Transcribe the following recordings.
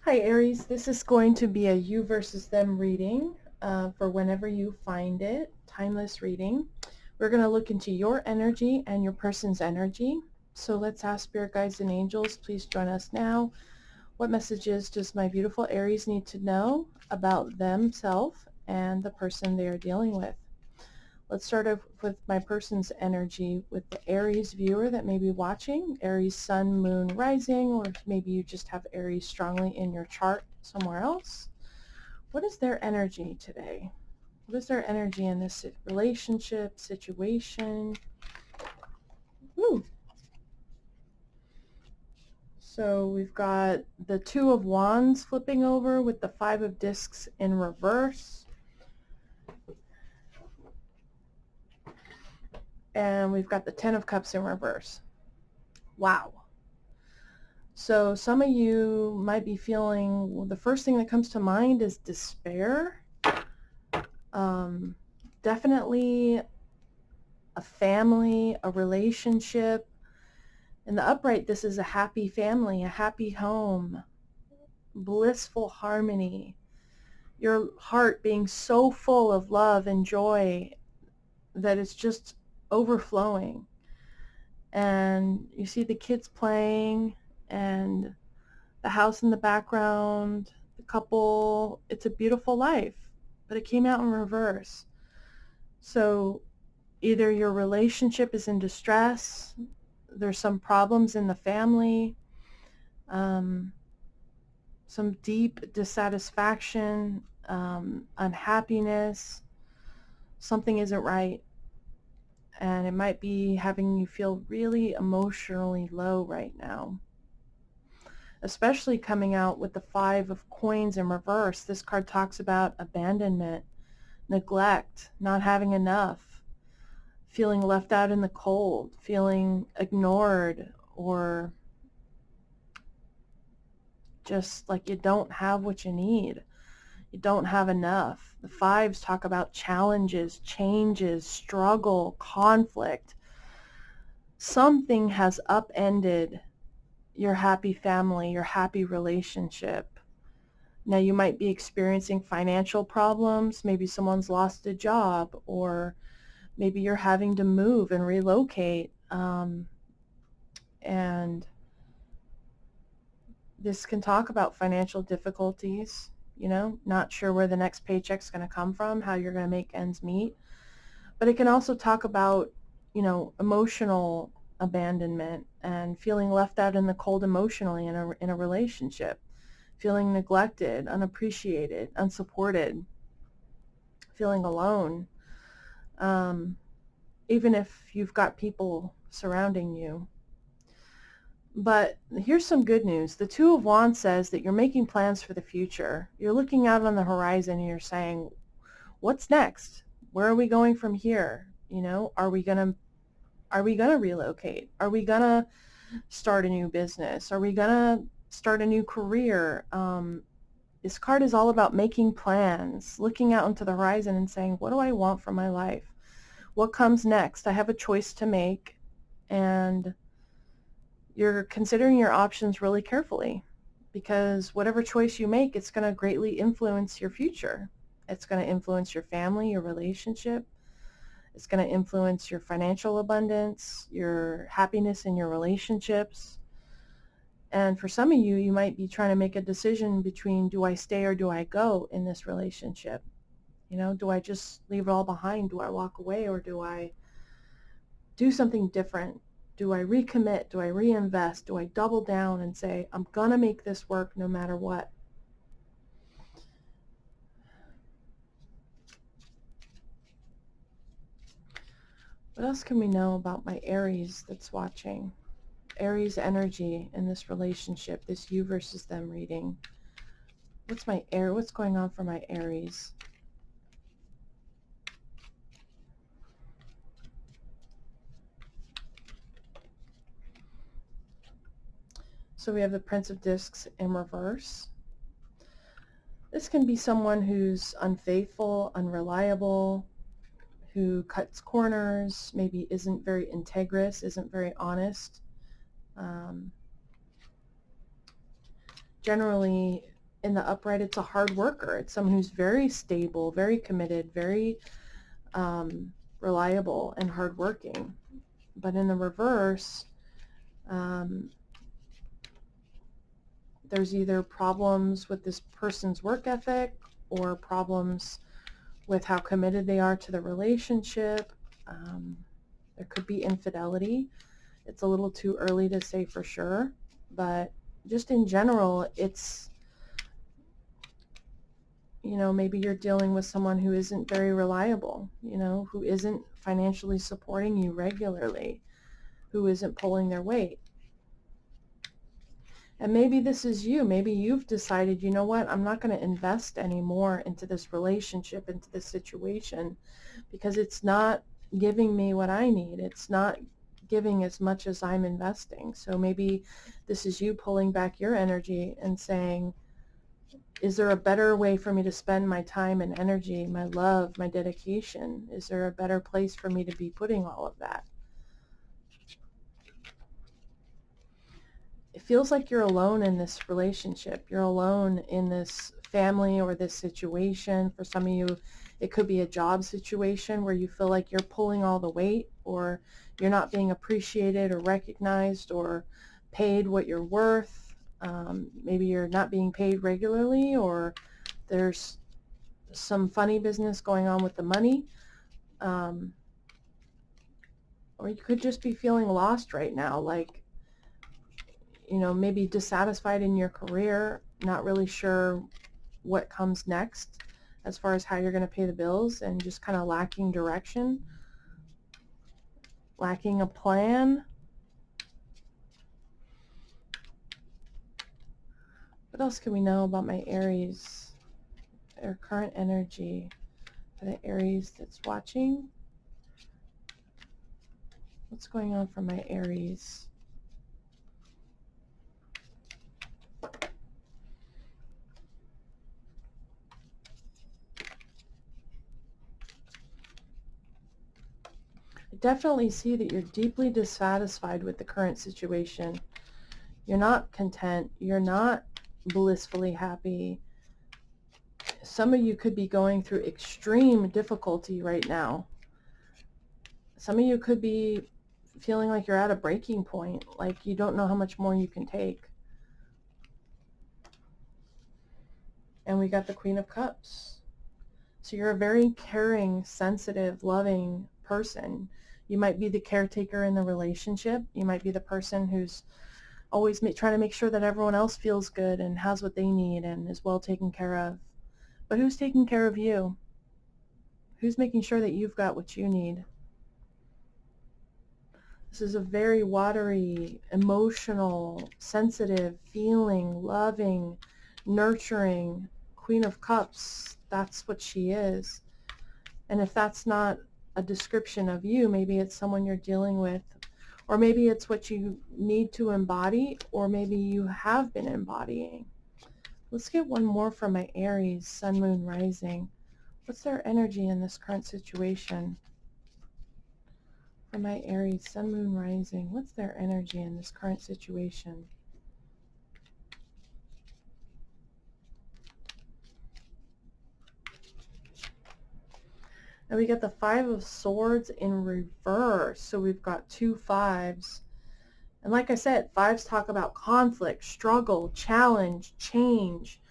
Hi Aries, this is going to be a you versus them reading for whenever you find it, timeless reading. We're going to look into your energy and your person's energy. So let's ask spirit guides and angels, please join us now. What messages does my beautiful Aries need to know about themselves and the person they are dealing with? Let's start off with my person's energy with the Aries viewer that may be watching, Aries sun, moon, rising, or maybe you just have Aries strongly in your chart somewhere else. What is their energy today? What is their energy in this relationship, situation? Ooh. So we've got the Two of Wands flipping over with the Five of Discs in reverse. And we've got the Ten of Cups in reverse. Wow. So some of you might be feeling, well, the first thing that comes to mind is despair. Definitely a family, a relationship. In the upright, this is a happy family, a happy home, blissful harmony. Your heart being so full of love and joy that it's just overflowing. And you see the kids playing and the house in the background, the couple. It's a beautiful life, but it came out in reverse. So either your relationship is in distress, there's some problems in the family, some deep dissatisfaction, unhappiness, something isn't right. And it might be having you feel really emotionally low right now. Especially coming out with the Five of Coins in reverse. This card talks about abandonment, neglect, not having enough, feeling left out in the cold, feeling ignored, or just like you don't have what you need. You don't have enough. The fives talk about challenges, changes, struggle, conflict. Something has upended your happy family, your happy relationship. Now you might be experiencing financial problems. Maybe someone's lost a job, or maybe you're having to move and relocate. And this can talk about financial difficulties, not sure where the next paycheck's going to come from, how you're going to make ends meet. But it can also talk about, emotional abandonment and feeling left out in the cold emotionally in a relationship, feeling neglected, unappreciated, unsupported, feeling alone, even if you've got people surrounding you. But here's some good news. The Two of Wands says that you're making plans for the future. You're looking out on the horizon and you're saying, what's next? Where are we going from here? Are we going to relocate? Are we going to start a new business? Are we going to start a new career? This card is all about making plans, looking out into the horizon and saying, what do I want from my life? What comes next? I have a choice to make, and you're considering your options really carefully, because whatever choice you make, it's going to greatly influence your future. It's going to influence your family, your relationship. It's going to influence your financial abundance, your happiness in your relationships. And for some of you, you might be trying to make a decision between, do I stay or do I go in this relationship? Do I just leave it all behind? Do I walk away, or do I do something different? Do I recommit? Do I reinvest? Do I double down and say, I'm going to make this work no matter what? What else can we know about my Aries that's watching? Aries energy in this relationship, this you versus them reading. What's going on for my Aries? So we have the Prince of Discs in reverse. This can be someone who's unfaithful, unreliable, who cuts corners, maybe isn't very integrous, isn't very honest. Generally, in the upright, it's a hard worker. It's someone who's very stable, very committed, very reliable and hardworking. But in the reverse, um, there's either problems with this person's work ethic or problems with how committed they are to the relationship. There could be infidelity. It's a little too early to say for sure, but just in general, it's, maybe you're dealing with someone who isn't very reliable, who isn't financially supporting you regularly, who isn't pulling their weight. And maybe this is you. Maybe you've decided, you know what, I'm not going to invest anymore into this relationship, into this situation, because it's not giving me what I need. It's not giving as much as I'm investing. So maybe this is you pulling back your energy and saying, is there a better way for me to spend my time and energy, my love, my dedication? Is there a better place for me to be putting all of that? It feels like you're alone in this relationship. You're alone in this family or this situation. For some of you, it could be a job situation where you feel like you're pulling all the weight, or you're not being appreciated or recognized or paid what you're worth. Maybe you're not being paid regularly, or there's some funny business going on with the money. Um, or you could just be feeling lost right now, like, maybe dissatisfied in your career, not really sure what comes next as far as how you're going to pay the bills, and just kind of lacking direction, lacking a plan. What else can we know about my Aries? Their current energy for the Aries that's watching. What's going on for my Aries? I definitely see that you're deeply dissatisfied with the current situation. You're not content. You're not blissfully happy. Some of you could be going through extreme difficulty right now. Some of you could be feeling like you're at a breaking point, like you don't know how much more you can take. And we got the Queen of Cups. So you're a very caring, sensitive, loving person. You might be the caretaker in the relationship. You might be the person who's always trying to make sure that everyone else feels good and has what they need and is well taken care of. But who's taking care of you? Who's making sure that you've got what you need? This is a very watery, emotional, sensitive, feeling, loving, nurturing Queen of Cups. That's what she is. And if that's not a description of you, maybe it's someone you're dealing with, or maybe it's what you need to embody, or maybe you have been embodying. Let's get one more from my Aries, Sun, Moon, Rising. What's their energy in this current situation? For my Aries, Sun, Moon, Rising, what's their energy in this current situation? And we get the Five of Swords in reverse. So we've got two fives. And like I said, fives talk about conflict, struggle, challenge, change,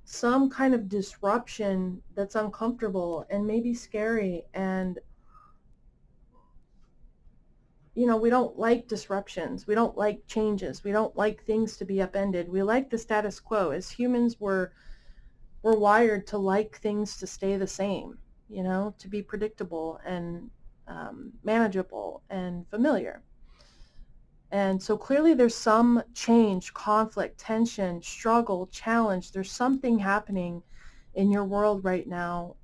some kind of disruption that's uncomfortable and maybe scary. And, we don't like disruptions. We don't like changes. We don't like things to be upended. We like the status quo. As humans, we're wired to like things to stay the same, to be predictable and manageable and familiar. And so clearly there's some change, conflict, tension, struggle, challenge. There's something happening in your world right now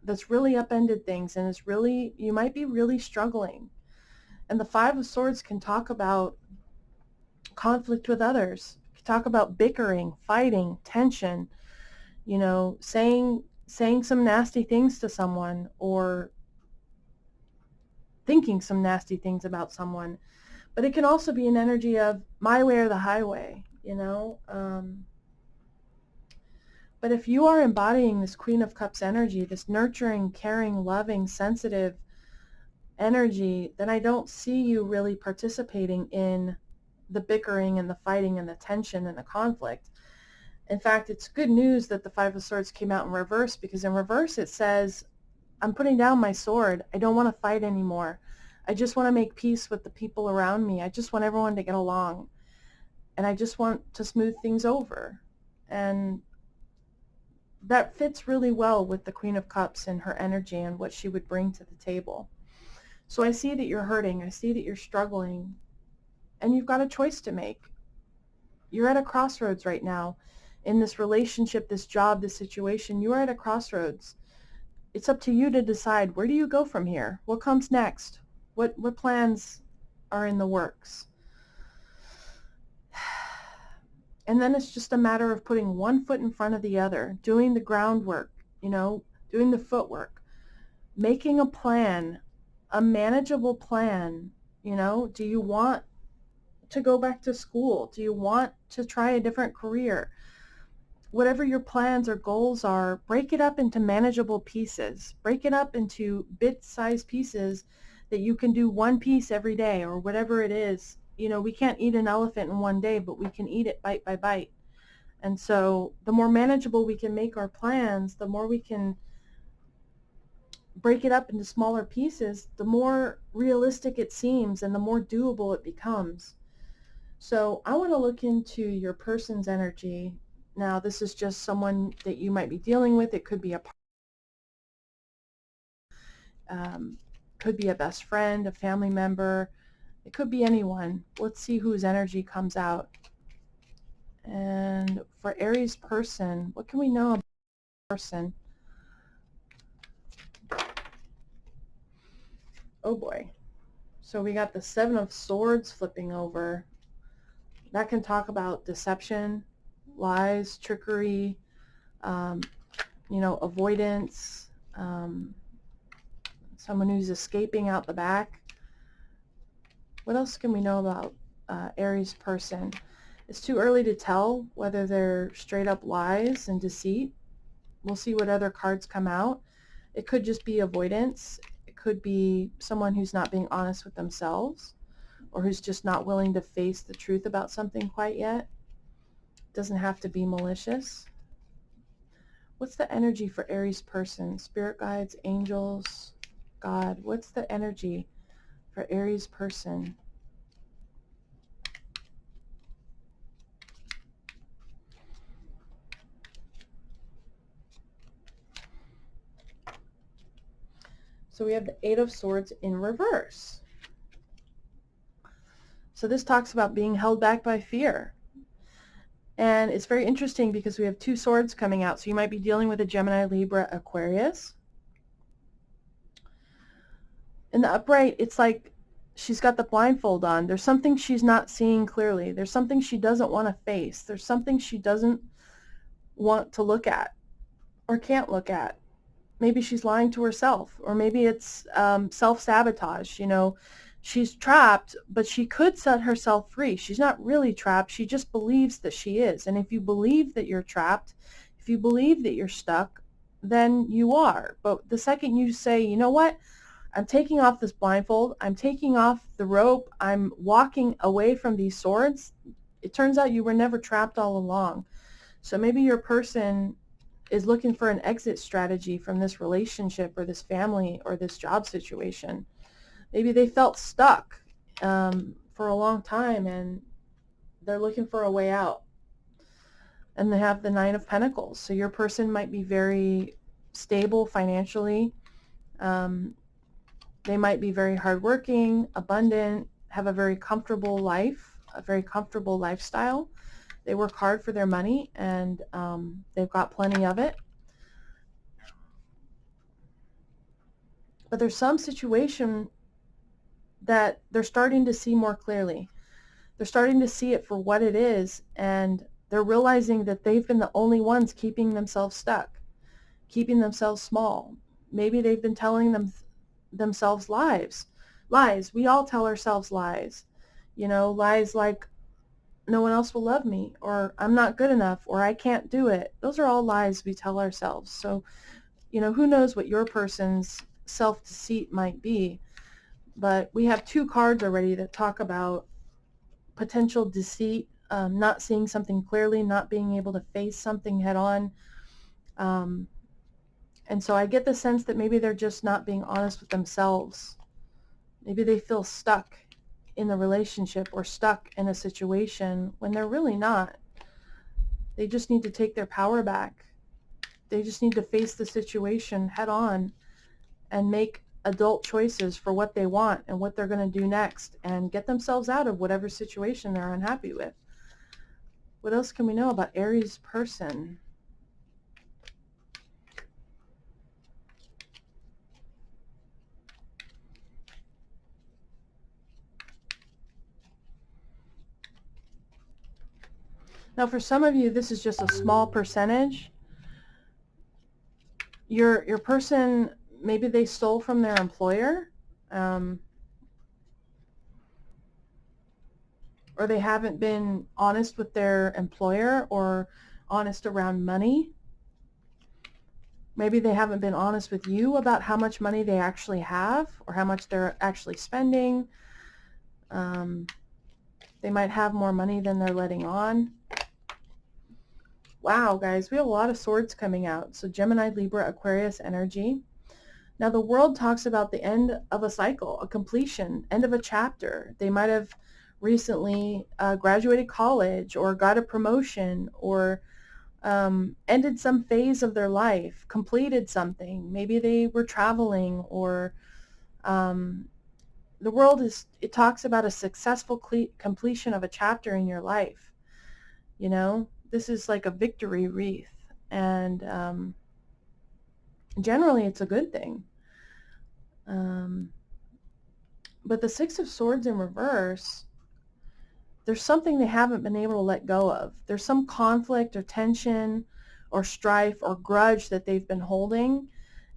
that's really upended things, and you might be really struggling. And the Five of Swords can talk about conflict with others, can talk about bickering, fighting, tension, saying some nasty things to someone, or thinking some nasty things about someone. But it can also be an energy of my way or the highway, But if you are embodying this Queen of Cups energy, this nurturing, caring, loving, sensitive energy, then I don't see you really participating in the bickering and the fighting and the tension and the conflict. In fact, it's good news that the Five of Swords came out in reverse, because in reverse it says, I'm putting down my sword. I don't want to fight anymore. I just want to make peace with the people around me. I just want everyone to get along. And I just want to smooth things over. And that fits really well with the Queen of Cups and her energy and what she would bring to the table. So I see that you're hurting. I see that you're struggling. And you've got a choice to make. You're at a crossroads right now. In this relationship, this job, this situation, you are at a crossroads. It's up to you to decide, where do you go from here? What comes next? What plans are in the works? And then it's just a matter of putting one foot in front of the other, doing the groundwork, doing the footwork, making a plan, a manageable plan. Do you want to go back to school? Do you want to try a different career? Whatever your plans or goals are, break it up into manageable pieces. Break it up into bit-sized pieces that you can do one piece every day, or whatever it is. We can't eat an elephant in one day, but we can eat it bite by bite. And so the more manageable we can make our plans, the more we can break it up into smaller pieces, the more realistic it seems and the more doable it becomes. So I want to look into your person's energy. Now, this is just someone that you might be dealing with. It could be could be a best friend, a family member. It could be anyone. Let's see whose energy comes out. And for Aries person, what can we know about the person? Oh boy. So we got the Seven of Swords flipping over. That can talk about deception, lies, trickery, avoidance, someone who's escaping out the back. What else can we know about Aries person? It's too early to tell whether they're straight up lies and deceit. We'll see what other cards come out. It could just be avoidance. It could be someone who's not being honest with themselves, or who's just not willing to face the truth about something quite yet. It doesn't have to be malicious. What's the energy for Aries person? Spirit guides, angels, God. What's the energy for Aries person? So we have the Eight of Swords in reverse. So this talks about being held back by fear. And it's very interesting because we have two swords coming out. So you might be dealing with a Gemini, Libra, Aquarius. In the upright, it's like she's got the blindfold on. There's something she's not seeing clearly. There's something she doesn't want to face. There's something she doesn't want to look at or can't look at. Maybe she's lying to herself, or maybe it's self-sabotage. She's trapped, but she could set herself free. She's not really trapped. She just believes that she is. And if you believe that you're trapped, if you believe that you're stuck, then you are. But the second you say, you know what, I'm taking off this blindfold, I'm taking off the rope, I'm walking away from these swords, it turns out you were never trapped all along. So maybe your person is looking for an exit strategy from this relationship or this family or this job situation. Maybe they felt stuck for a long time and they're looking for a way out. And they have the Nine of Pentacles. So your person might be very stable financially. They might be very hardworking, abundant, have a very comfortable life, a very comfortable lifestyle. They work hard for their money, and they've got plenty of it. But there's some situation that they're starting to see more clearly. They're starting to see it for what it is, and they're realizing that they've been the only ones keeping themselves stuck, keeping themselves small. Maybe they've been telling themselves lies. We all tell ourselves lies. Lies like, no one else will love me, or I'm not good enough, or I can't do it. Those are all lies we tell ourselves. So, who knows what your person's self-deceit might be. But we have two cards already that talk about potential deceit, not seeing something clearly, not being able to face something head on. And so I get the sense that maybe they're just not being honest with themselves. Maybe they feel stuck in the relationship or stuck in a situation when they're really not. They just need to take their power back. They just need to face the situation head on and make adult choices for what they want and what they're going to do next and get themselves out of whatever situation they're unhappy with. What else can we know about Aries person? Now, for some of you, this is just a small percentage. Your person, maybe they stole from their employer, or they haven't been honest with their employer or honest around money. Maybe they haven't been honest with you about how much money they actually have or how much they're actually spending. They might have more money than they're letting on. Wow, guys, we have a lot of swords coming out. So Gemini, Libra, Aquarius energy. Now the world talks about the end of a cycle, a completion, end of a chapter. They might have recently graduated college or got a promotion or ended some phase of their life, completed something. Maybe they were traveling, or the world it talks about a successful completion of a chapter in your life. This is like a victory wreath, and generally it's a good thing. But the Six of Swords in reverse, there's something they haven't been able to let go of. There's some conflict or tension or strife or grudge that they've been holding,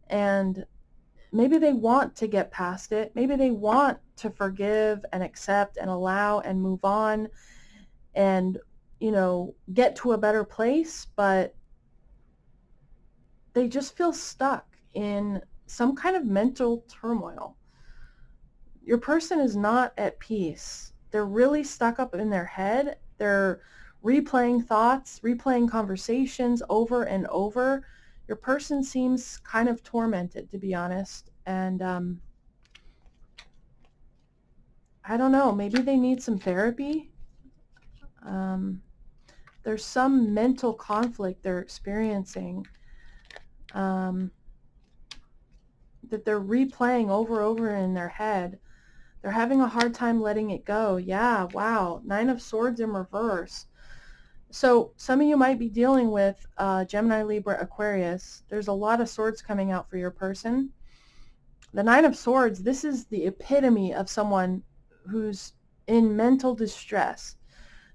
and maybe they want to get past it. Maybe they want to forgive and accept and allow and move on and, get to a better place, but they just feel stuck in some kind of mental turmoil. Your person is not at peace. They're really stuck up in their head. They're replaying thoughts, replaying conversations over and over. Your person seems kind of tormented, to be honest. And I don't know, maybe they need some therapy. There's some mental conflict they're experiencing that they're replaying over in their head. They're having a hard time letting it go. Yeah, wow. Nine of Swords in reverse. So some of you might be dealing with Gemini, Libra, Aquarius. There's a lot of swords coming out for your person. The Nine of Swords, this is the epitome of someone who's in mental distress.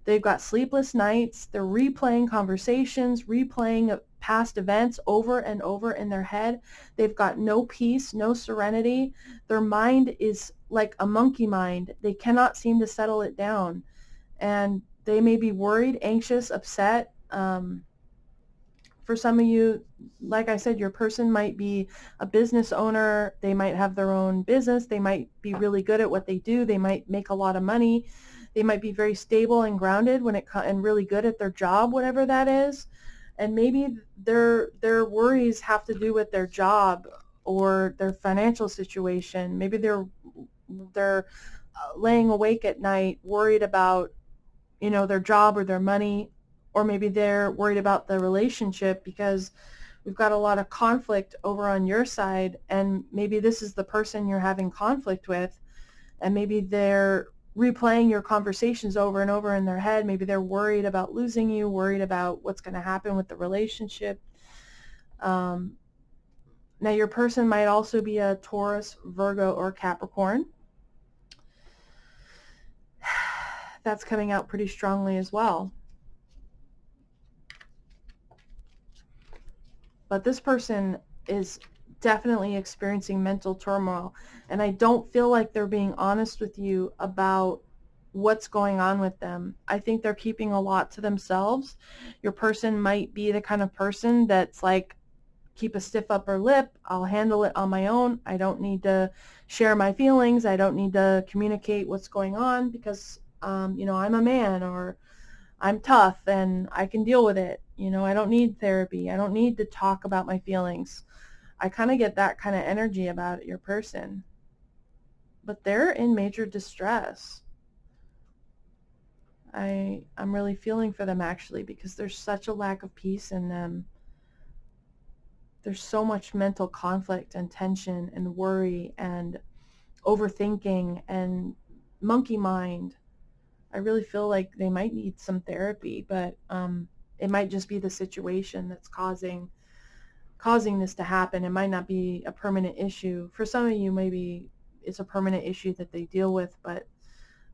They've got sleepless nights. They're replaying conversations, replaying past events over and over in their head. They've got no peace, no serenity. Their mind is like a monkey mind. They cannot seem to settle it down. And they may be worried, anxious, upset. For some of you, like I said, your person might be a business owner. They might have their own business. They might be really good at what they do. They might make a lot of money. They might be very stable and grounded and really good at their job, whatever that is. And maybe their worries have to do with their job or their financial situation. Maybe they're laying awake at night worried about their job or their money, or maybe they're worried about the relationship because we've got a lot of conflict over on your side, and maybe this is the person you're having conflict with, and maybe they're replaying your conversations over and over in their head. Maybe they're worried about losing you, worried about what's going to happen with the relationship. Now your person might also be a Taurus, Virgo, or Capricorn. That's coming out pretty strongly as well. But this person is definitely experiencing mental turmoil, and I don't feel like they're being honest with you about what's going on with them. I think they're keeping a lot to themselves. Your person might be the kind of person that's like, keep a stiff upper lip. I'll handle it on my own. I don't need to share my feelings. I don't need to communicate what's going on because, I'm a man, or I'm tough and I can deal with it. I don't need therapy. I don't need to talk about my feelings. I kind of get that kind of energy about your person. But they're in major distress. I'm really feeling for them, actually, because there's such a lack of peace in them. There's so much mental conflict and tension and worry and overthinking and monkey mind. I really feel like they might need some therapy, but it might just be the situation that's causing this to happen. It might not be a permanent issue. For some of you, maybe it's a permanent issue that they deal with, but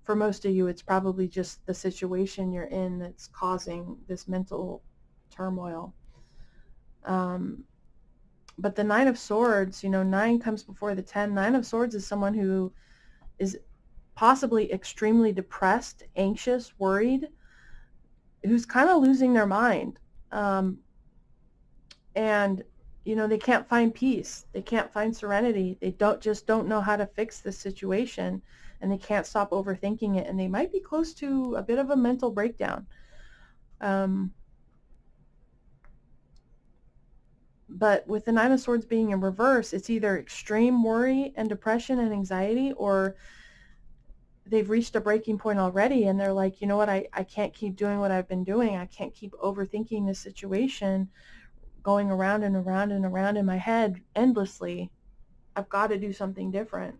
for most of you, it's probably just the situation you're in that's causing this mental turmoil. But the Nine of Swords, 9 comes before the 10. Nine of Swords is someone who is possibly extremely depressed, anxious, worried, who's kind of losing their mind. And they can't find peace. They can't find serenity. They don't know how to fix this situation, and they can't stop overthinking it, and they might be close to a bit of a mental breakdown. But with the Nine of Swords being in reverse, it's either extreme worry and depression and anxiety, or they've reached a breaking point already and they're like, you know what, I can't keep doing what I've been doing. I can't keep overthinking this situation, going around and around and around in my head endlessly. I've got to do something different.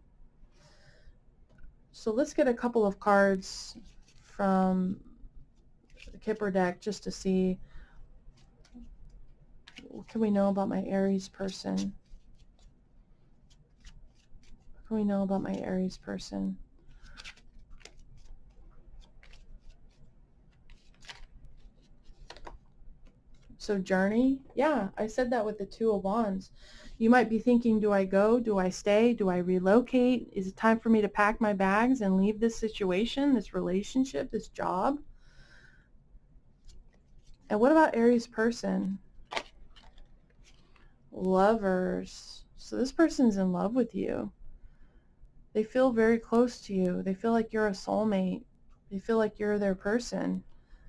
So let's get a couple of cards from the Kipper deck just to see what can we know about my Aries person. What can we know about my Aries person? So journey, yeah, I said that with the Two of Wands. You might be thinking, do I go? Do I stay? Do I relocate? Is it time for me to pack my bags and leave this situation, this relationship, this job? And what about Aries person? Lovers. So this person's in love with you. They feel very close to you. They feel like you're a soulmate. They feel like you're their person.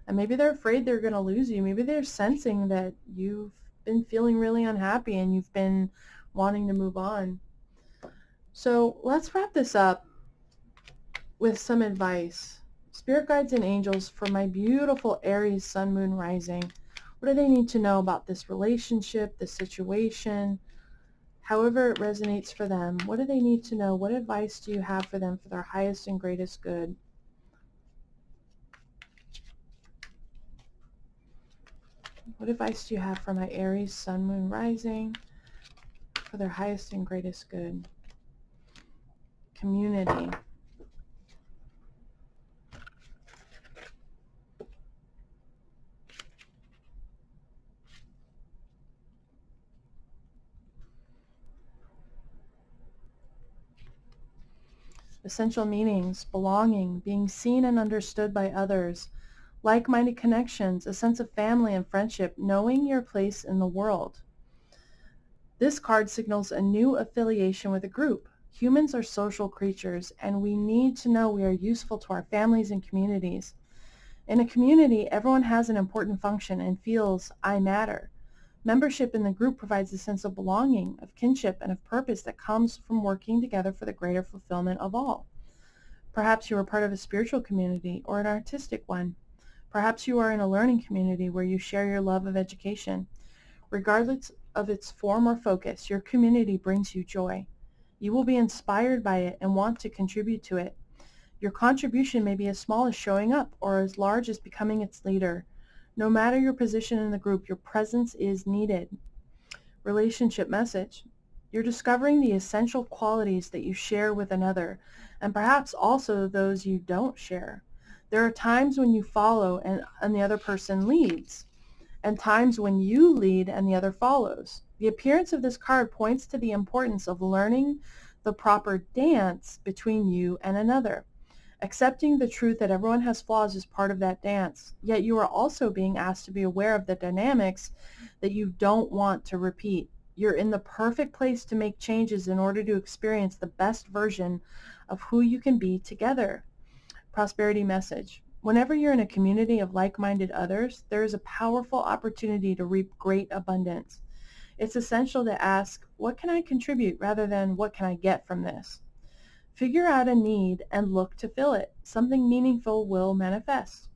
And maybe they're afraid they're going to lose you. Maybe they're sensing that you've been feeling really unhappy and you've been wanting to move on. So let's wrap this up with some advice. Spirit guides and angels for my beautiful Aries sun, moon, rising. What do they need to know about this relationship, this situation, however it resonates for them? What do they need to know? What advice do you have for them for their highest and greatest good? What advice do you have for my Aries sun, moon, rising for their highest and greatest good? Community. Essential meanings: belonging, being seen and understood by others, like-minded connections, a sense of family and friendship, knowing your place in the world. This card signals a new affiliation with a group. Humans are social creatures, and we need to know we are useful to our families and communities. In a community, everyone has an important function and feels, I matter. Membership in the group provides a sense of belonging, of kinship, and of purpose that comes from working together for the greater fulfillment of all. Perhaps you are part of a spiritual community or an artistic one. Perhaps you are in a learning community where you share your love of education. Regardless of its form or focus, your community brings you joy. You will be inspired by it and want to contribute to it. Your contribution may be as small as showing up or as large as becoming its leader. No matter your position in the group, your presence is needed. Relationship message. You're discovering the essential qualities that you share with another, and perhaps also those you don't share. There are times when you follow and the other person leads, and times when you lead and the other follows. The appearance of this card points to the importance of learning the proper dance between you and another. Accepting the truth that everyone has flaws is part of that dance, yet you are also being asked to be aware of the dynamics that you don't want to repeat. You're in the perfect place to make changes in order to experience the best version of who you can be together. Prosperity message. Whenever you're in a community of like-minded others, there is a powerful opportunity to reap great abundance. It's essential to ask, what can I contribute rather than what can I get from this? Figure out a need and look to fill it. Something meaningful will manifest.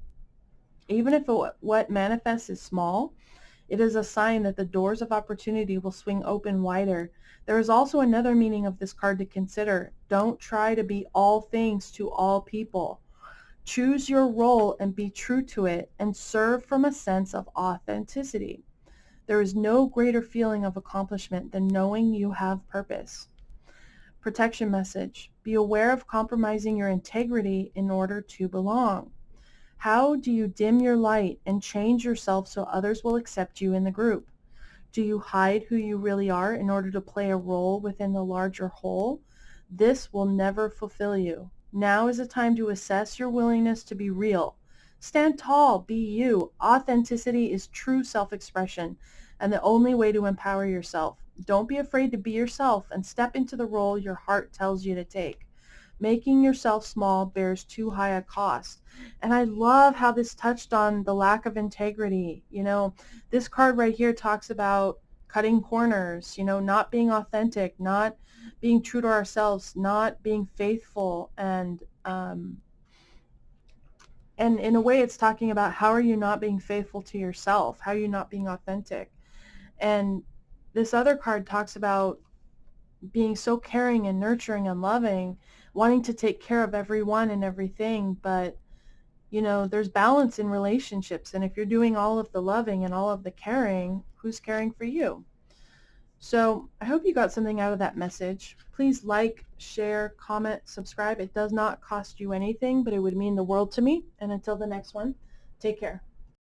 Even if what manifests is small, it is a sign that the doors of opportunity will swing open wider. There is also another meaning of this card to consider. Don't try to be all things to all people. Choose your role and be true to it, and serve from a sense of authenticity. There is no greater feeling of accomplishment than knowing you have purpose. Protection message. Be aware of compromising your integrity in order to belong. How do you dim your light and change yourself so others will accept you in the group? Do you hide who you really are in order to play a role within the larger whole? This will never fulfill you. Now is a time to assess your willingness to be real. Stand tall, be you. Authenticity is true self-expression and the only way to empower yourself. Don't be afraid to be yourself and step into the role your heart tells you to take. Making yourself small bears too high a cost. And I love how this touched on the lack of integrity. This card right here talks about cutting corners, not being authentic, not being true to ourselves, not being faithful, and in a way it's talking about how are you not being faithful to yourself? How are you not being authentic? And this other card talks about being so caring and nurturing and loving, wanting to take care of everyone and everything, but there's balance in relationships, and if you're doing all of the loving and all of the caring, who's caring for you? So I hope you got something out of that message. Please like, share, comment, subscribe. It does not cost you anything, but it would mean the world to me. And until the next one, take care.